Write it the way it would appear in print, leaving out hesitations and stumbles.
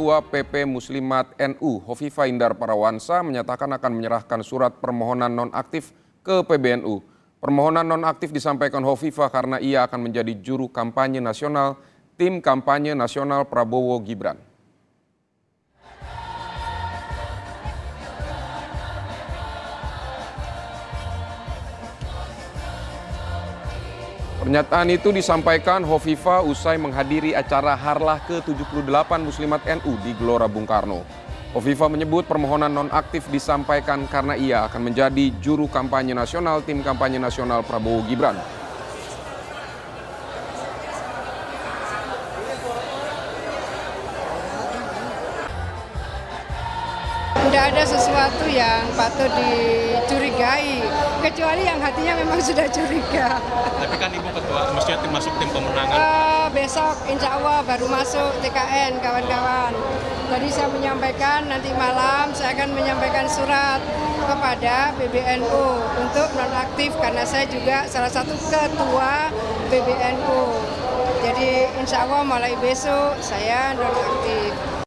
Ketua PP Muslimat NU Hovifah Indar Parawansa menyatakan akan menyerahkan surat permohonan nonaktif ke PBNU. Permohonan nonaktif disampaikan Hovifah karena ia akan menjadi juru kampanye nasional tim kampanye nasional Prabowo Gibran. Pernyataan itu disampaikan Hovifah usai menghadiri acara Harlah ke-78 Muslimat NU di Gelora Bung Karno. Hovifah menyebut permohonan nonaktif disampaikan karena ia akan menjadi juru kampanye nasional tim kampanye nasional Prabowo Gibran. Tidak ada sesuatu yang patut dicurigai, kecuali yang hatinya memang sudah curiga. Tapi kan Ibu Ketua, mestinya masuk tim pemenangan. Besok insya Allah baru masuk TKN kawan-kawan. Jadi saya menyampaikan nanti malam saya akan menyampaikan surat kepada PBNU untuk nonaktif karena saya juga salah satu ketua PBNU. Jadi insya Allah mulai besok saya nonaktif.